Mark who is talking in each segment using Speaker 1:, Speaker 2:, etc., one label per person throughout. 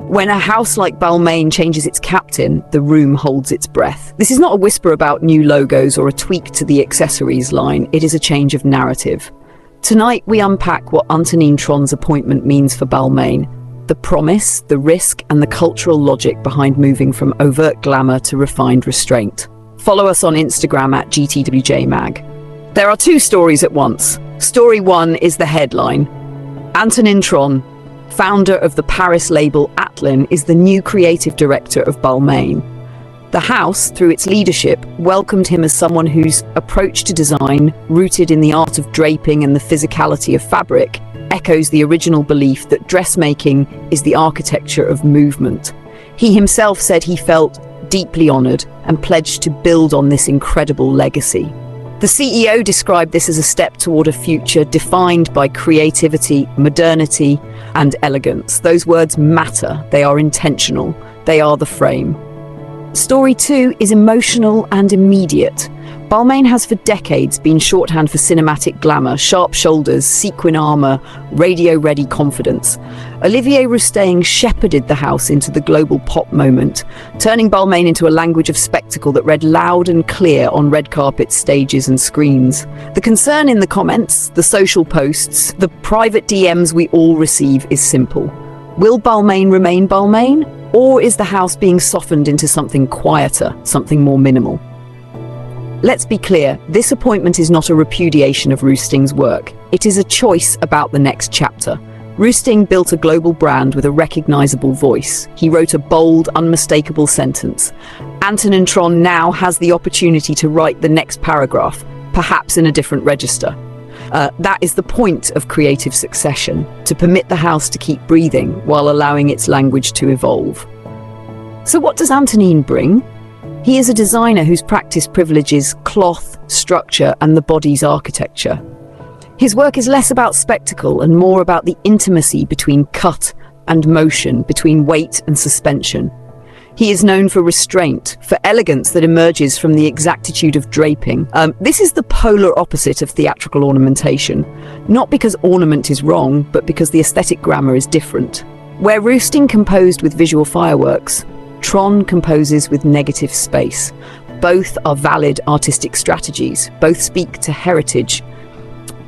Speaker 1: When a house like Balmain changes its captain, the room holds its breath. This is not a whisper about new logos or a tweak to the accessories line. It is a change of narrative. Tonight, we unpack what Antonin Tron's appointment means for Balmain, the promise, the risk, and the cultural logic behind moving from overt glamour to refined restraint. Follow us on Instagram at GTWJMag. There are two stories at once. Story one is the headline. Antonin Tron, founder of the Paris label Atlan, is the new creative director of Balmain. The house, through its leadership, welcomed him as someone whose approach to design, rooted in the art of draping and the physicality of fabric, echoes the original belief that dressmaking is the architecture of movement. He himself said he felt deeply honored and pledged to build on this incredible legacy. The CEO described this as a step toward a future defined by creativity, modernity, and elegance. Those words matter. They are intentional. They are the frame. Story two is emotional and immediate. Balmain has for decades been shorthand for cinematic glamour, sharp shoulders, sequin armor, radio-ready confidence. Olivier Rousteing shepherded the house into the global pop moment, turning Balmain into a language of spectacle that read loud and clear on red carpets, stages and screens. The concern in the comments, the social posts, the private DMs we all receive is simple. Will Balmain remain Balmain? Or is the house being softened into something quieter, something more minimal? Let's be clear, this appointment is not a repudiation of Rousteing's work. It is a choice about the next chapter. Rousteing built a global brand with a recognizable voice. He wrote a bold, unmistakable sentence. Antonin Tron now has the opportunity to write the next paragraph, perhaps in a different register. That is the point of creative succession, to permit the house to keep breathing while allowing its language to evolve. So what does Antonin bring? He is a designer whose practice privileges cloth, structure, and the body's architecture. His work is less about spectacle and more about the intimacy between cut and motion, between weight and suspension. He is known for restraint, for elegance that emerges from the exactitude of draping. This is the polar opposite of theatrical ornamentation, not because ornament is wrong, but because the aesthetic grammar is different. Where Rousteing composed with visual fireworks, Tron composes with negative space. Both are valid artistic strategies. Both speak to heritage,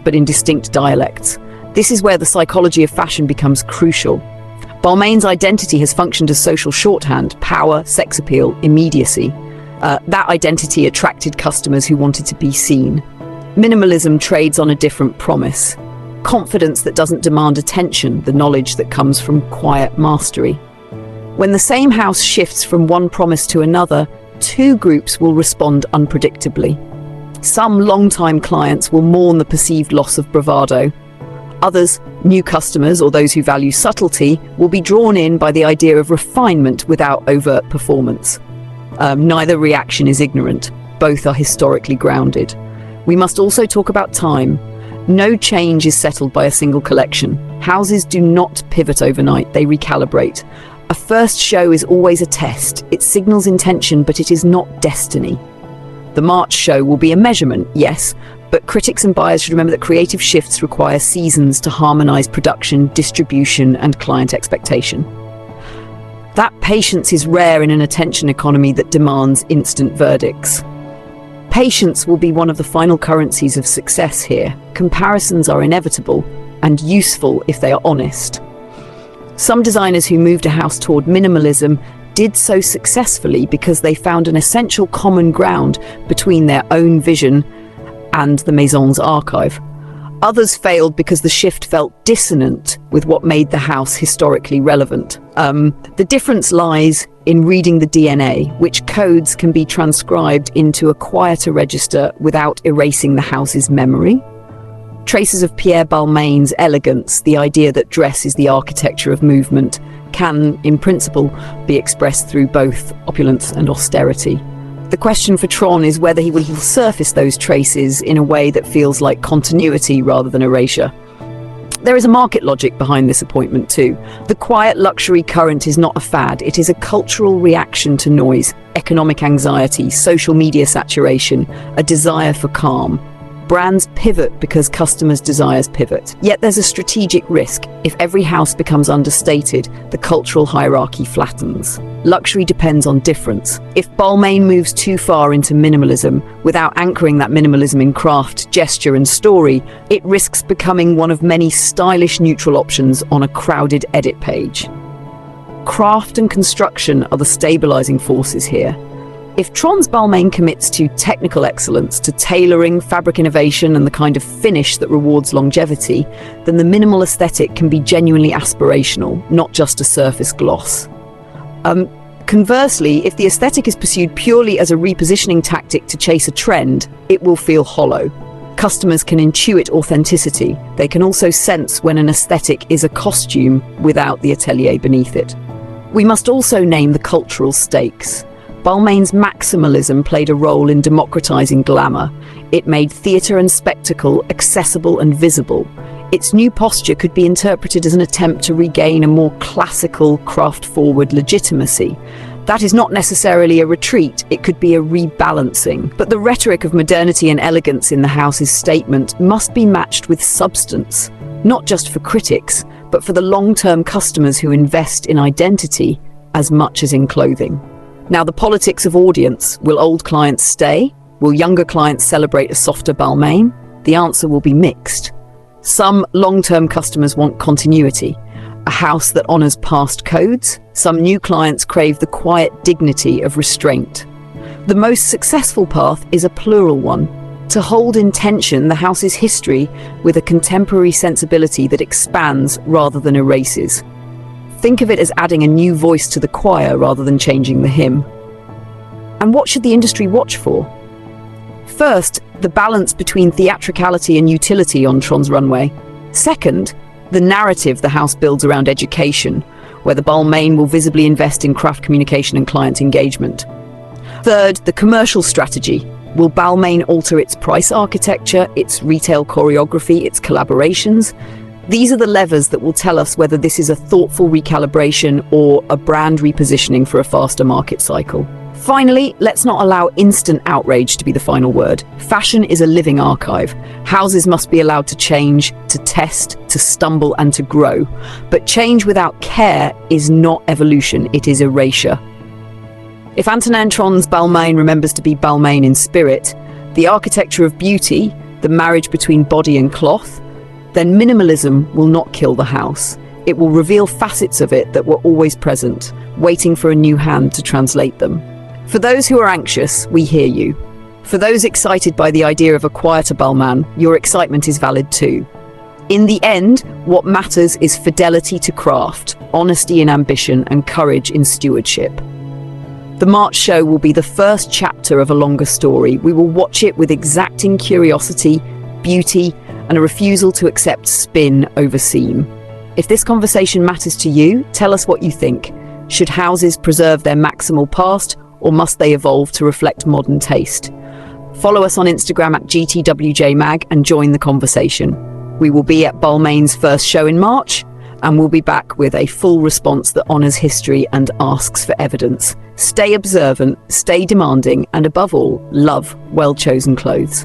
Speaker 1: but in distinct dialects. This is where the psychology of fashion becomes crucial. Balmain's identity has functioned as social shorthand: power, sex appeal, immediacy. That identity attracted customers who wanted to be seen. Minimalism trades on a different promise. Confidence that doesn't demand attention, the knowledge that comes from quiet mastery. When the same house shifts from one promise to another, two groups will respond unpredictably. Some long-time clients will mourn the perceived loss of bravado. Others, new customers or those who value subtlety, will be drawn in by the idea of refinement without overt performance. Neither reaction is ignorant. Both are historically grounded. We must also talk about time. No change is settled by a single collection. Houses do not pivot overnight, they recalibrate. A first show is always a test. It signals intention, but it is not destiny. The March show will be a measurement, yes, but critics and buyers should remember that creative shifts require seasons to harmonize production, distribution, and client expectation. That patience is rare in an attention economy that demands instant verdicts. Patience will be one of the final currencies of success here. Comparisons are inevitable and useful if they are honest. Some designers who moved a house toward minimalism did so successfully because they found an essential common ground between their own vision and the maison's archive. Others failed because the shift felt dissonant with what made the house historically relevant. The difference lies in reading the DNA, which codes can be transcribed into a quieter register without erasing the house's memory. Traces of Pierre Balmain's elegance, the idea that dress is the architecture of movement, can, in principle, be expressed through both opulence and austerity. The question for Tron is whether he will surface those traces in a way that feels like continuity rather than erasure. There is a market logic behind this appointment too. The quiet luxury current is not a fad, it is a cultural reaction to noise, economic anxiety, social media saturation, a desire for calm. Brands pivot because customers' desires pivot. Yet there's a strategic risk. If every house becomes understated, the cultural hierarchy flattens. Luxury depends on difference. If Balmain moves too far into minimalism without anchoring that minimalism in craft, gesture and story, it risks becoming one of many stylish neutral options on a crowded edit page. Craft and construction are the stabilizing forces here. If Tron's Balmain commits to technical excellence, to tailoring, fabric innovation, and the kind of finish that rewards longevity, then the minimal aesthetic can be genuinely aspirational, not just a surface gloss. Conversely, if the aesthetic is pursued purely as a repositioning tactic to chase a trend, it will feel hollow. Customers can intuit authenticity. They can also sense when an aesthetic is a costume without the atelier beneath it. We must also name the cultural stakes. Balmain's maximalism played a role in democratizing glamour. It made theatre and spectacle accessible and visible. Its new posture could be interpreted as an attempt to regain a more classical, craft-forward legitimacy. That is not necessarily a retreat, it could be a rebalancing. But the rhetoric of modernity and elegance in the house's statement must be matched with substance, not just for critics, but for the long-term customers who invest in identity as much as in clothing. Now, the politics of audience. Will old clients stay? Will younger clients celebrate a softer Balmain? The answer will be mixed. Some long-term customers want continuity, a house that honors past codes. Some new clients crave the quiet dignity of restraint. The most successful path is a plural one, to hold in tension the house's history with a contemporary sensibility that expands rather than erases. Think of it as adding a new voice to the choir rather than changing the hymn. And what should the industry watch for? First, the balance between theatricality and utility on Tron's runway. Second, the narrative the house builds around education, where the Balmain will visibly invest in craft communication and client engagement. Third, the commercial strategy. Will Balmain alter its price architecture, its retail choreography, its collaborations? These are the levers that will tell us whether this is a thoughtful recalibration or a brand repositioning for a faster market cycle. Finally, let's not allow instant outrage to be the final word. Fashion is a living archive. Houses must be allowed to change, to test, to stumble and to grow. But change without care is not evolution, it is erasure. If Antonin Tron's Balmain remembers to be Balmain in spirit, the architecture of beauty, the marriage between body and cloth, then minimalism will not kill the house. It will reveal facets of it that were always present, waiting for a new hand to translate them. For those who are anxious, we hear you. For those excited by the idea of a quieter Balmain, your excitement is valid too. In the end, what matters is fidelity to craft, honesty in ambition, and courage in stewardship. The March show will be the first chapter of a longer story. We will watch it with exacting curiosity, beauty, and a refusal to accept spin over seam. If this conversation matters to you, tell us what you think. Should houses preserve their maximal past, or must they evolve to reflect modern taste? Follow us on Instagram at GTWJMag and join the conversation. We will be at Balmain's first show in March, and we'll be back with a full response that honors history and asks for evidence. Stay observant, stay demanding, and above all, love well-chosen clothes.